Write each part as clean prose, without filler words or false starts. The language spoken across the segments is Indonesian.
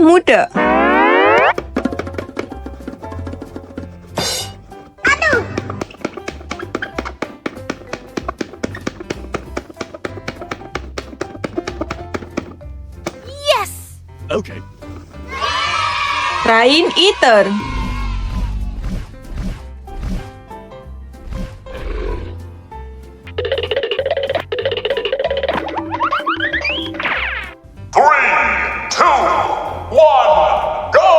muda. Yes! Okay. Rain eater. Three, two, one, go!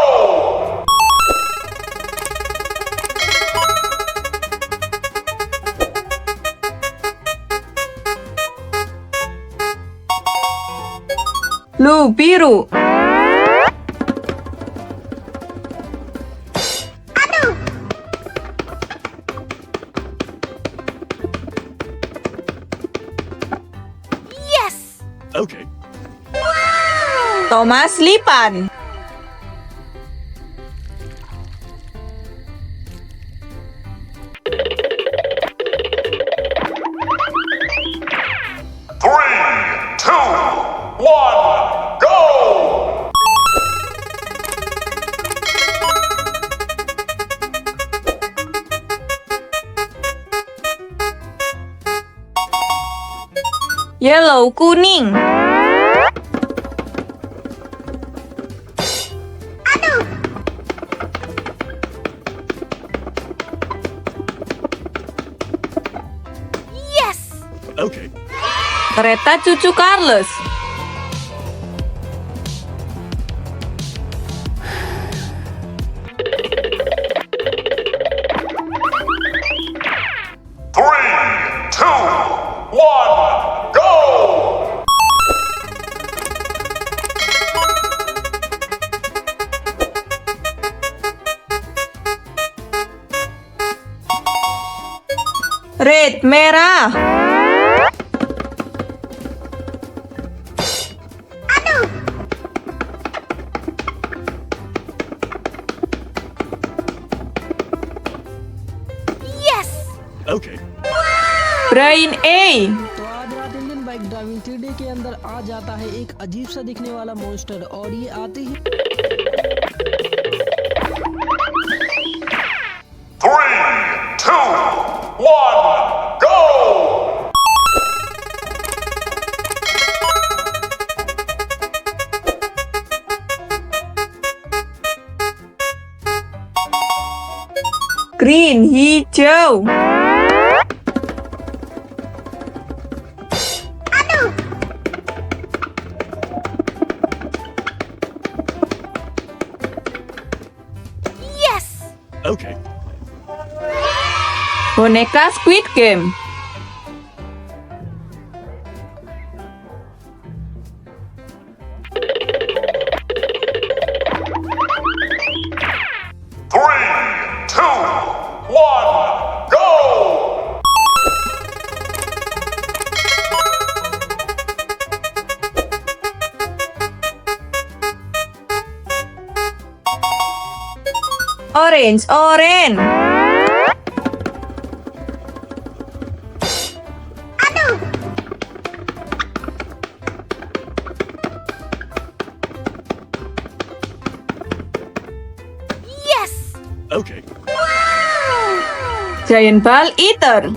Blue biru. Yes! Okay. Thomas Lipan. Three, two, one, go! Yellow kuning. Yes! Okay. Kereta cucu Carlos. Three, two, one, go! Red merah. Yes! Okay. Brain A. तो आज रात Indian bike driving 3D के अंदर आ जाता है एक अजीब सा दिखने वाला मॉन्स्टर और ये आते ही Three, two, one, go! Green hijau. Yes! Okay. Boneka Squid Game. Three, two, one, go! Orange orange. Yes! Okay. Giant ball eater.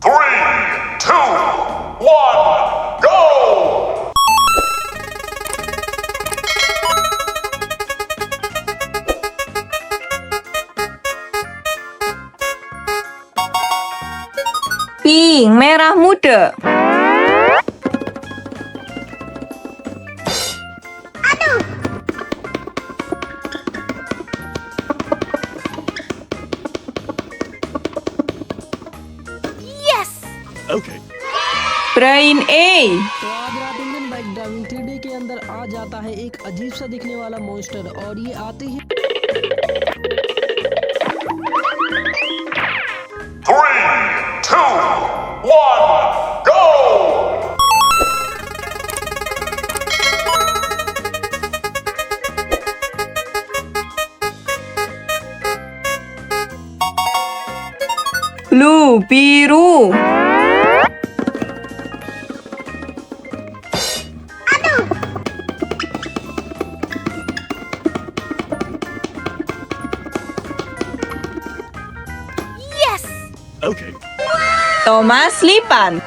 Three, two, one, go! Pink merah muda. Yes! Okay. Brain A. तो आज रात Indian bike driving 3D के अंदर आ जाता है एक अजीब सा दिखने वाला मॉन्स्टर और ये आते ही one, go! Blue, biru. Yes! Okay. Thomas, Lipan.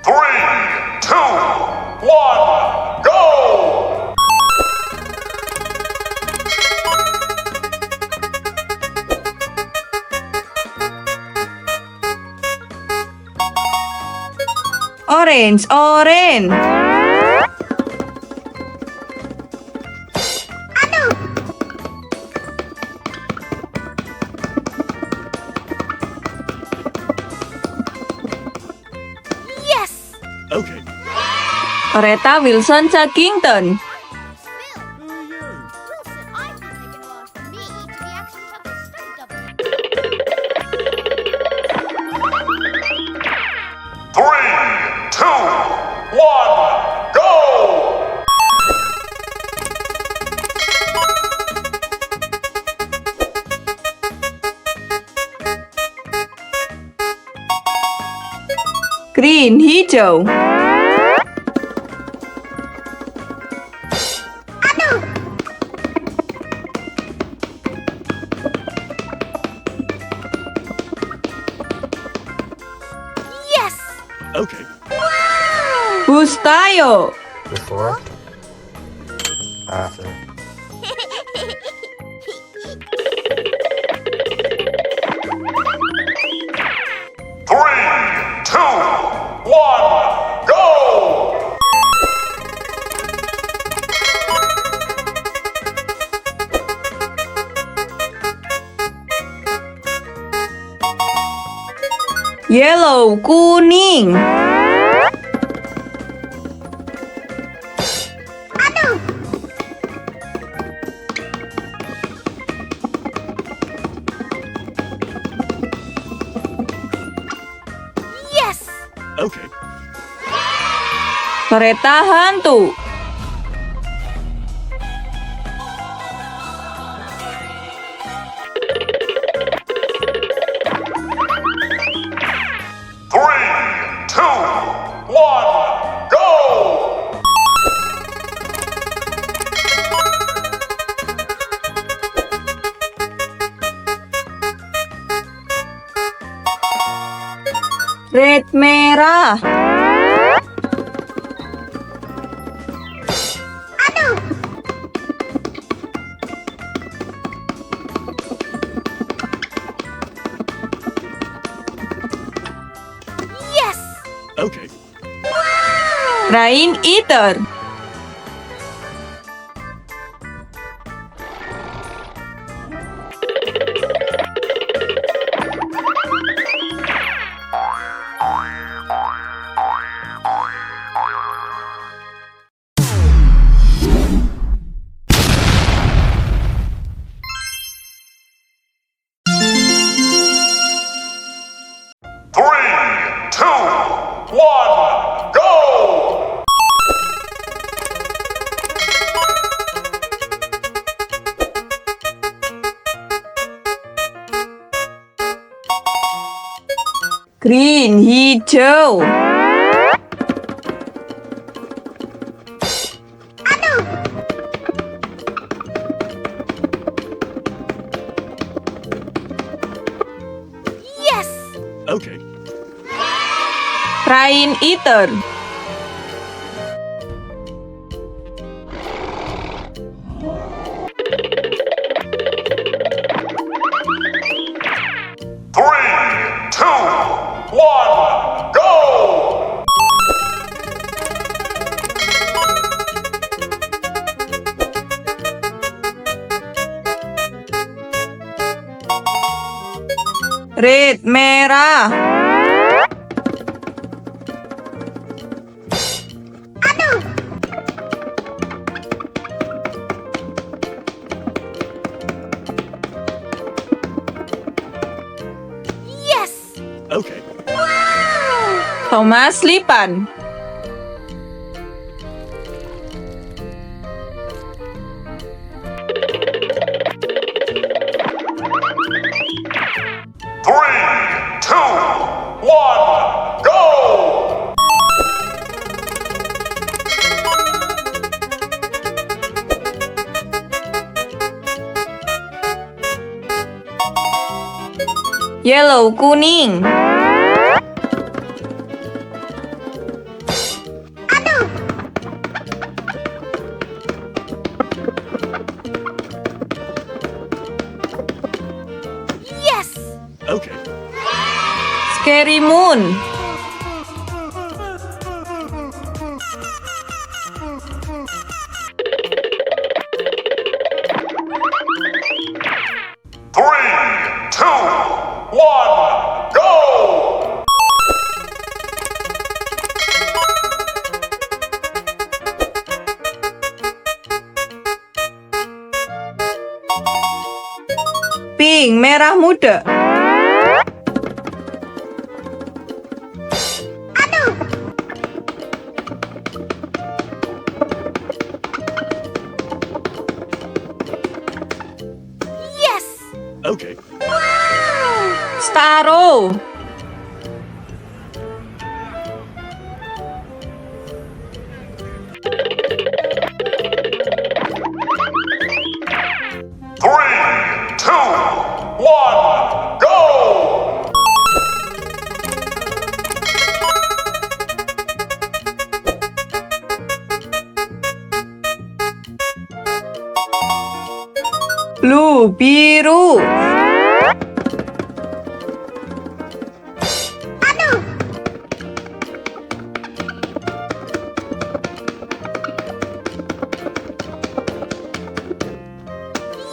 Three, two, one, go! Orange, orange. Yes! Okay. Kereta Wilson, chuggington. Wilson, I think they can belong to me to the action shuttle stunt double. Three, two, one, go! Green, hijau. Yes! Okay. Bous tayo. Before? After? Three, two, one, go! Yellow, kuning. Yes! Okay. Kereta hantu. Three, two, one, go! Red, merah. Yes! Okay. Rain eater. Three, two, one, go! Green, hijau. Yes! Okay. Rain eater. Three, two, one, go! Red, merah. Thomas Lipan. Three, two, one, go! Yellow kuning. Yes! Okay. Scary moon. Three, two, one, go! Pink merah muda. Yes! Okay. Starro. Three, two, one, go! Blue biru.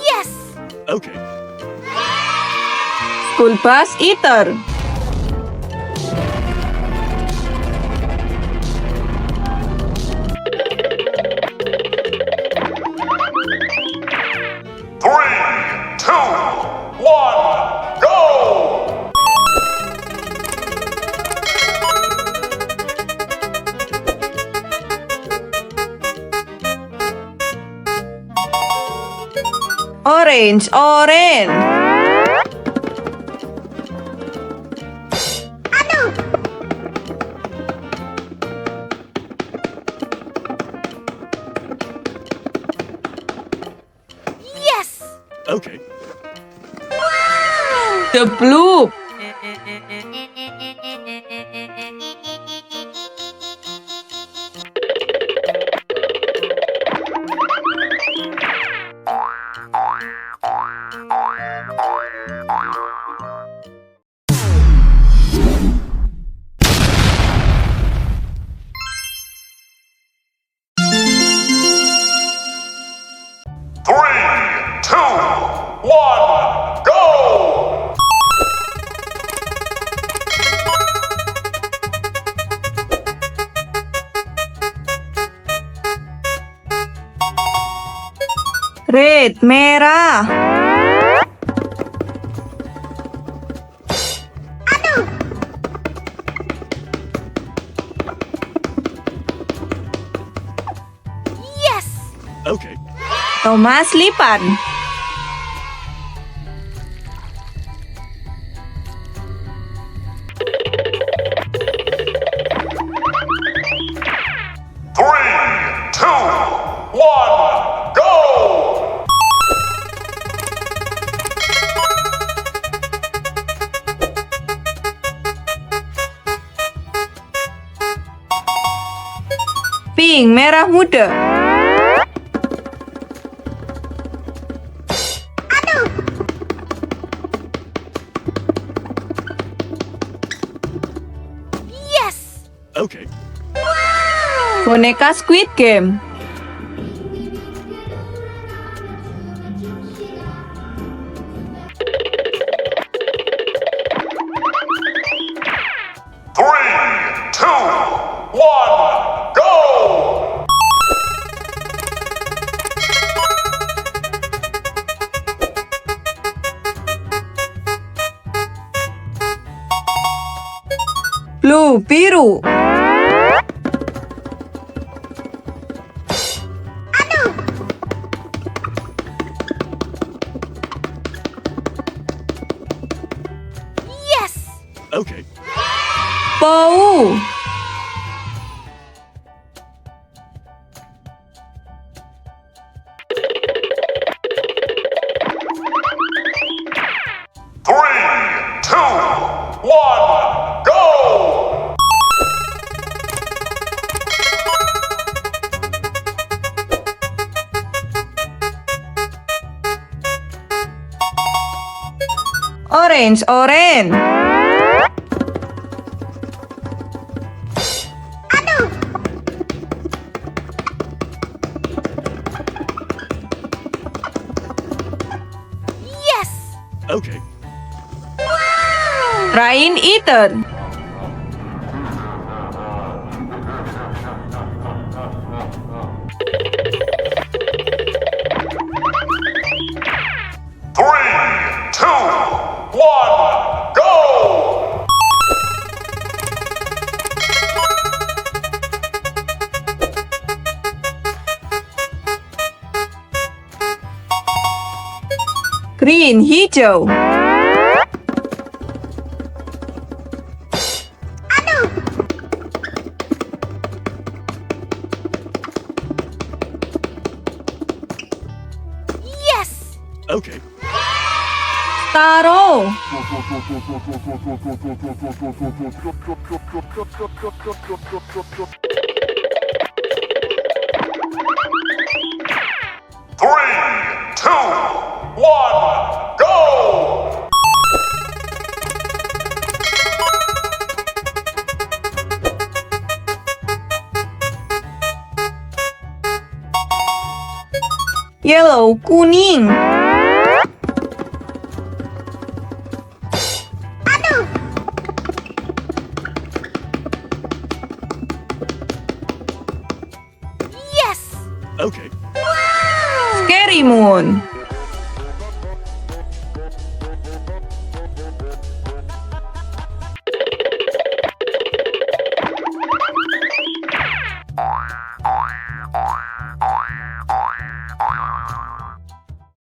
Yes! Okay. School bus eater. Three, two, one, go! Orange orange. Yes! Okay. The Bloop. Three, two, one, go! Red merah. Yes! Okay. Thomas Lipan. Three, two, one, go! Pink merah muda. Yes! Okay. Boneka Squid Game. Three, two, one, go! Blue, biru. Yes! Okay. Bou. Three, two, one, go! Orange, orange. Yes! Okay. Rain eater. Three, two, one, go! Green, hijau. Yes! Okay. Starro. Three, two, one, go! Yellow, kuning. Yes! Okay. Scary moon.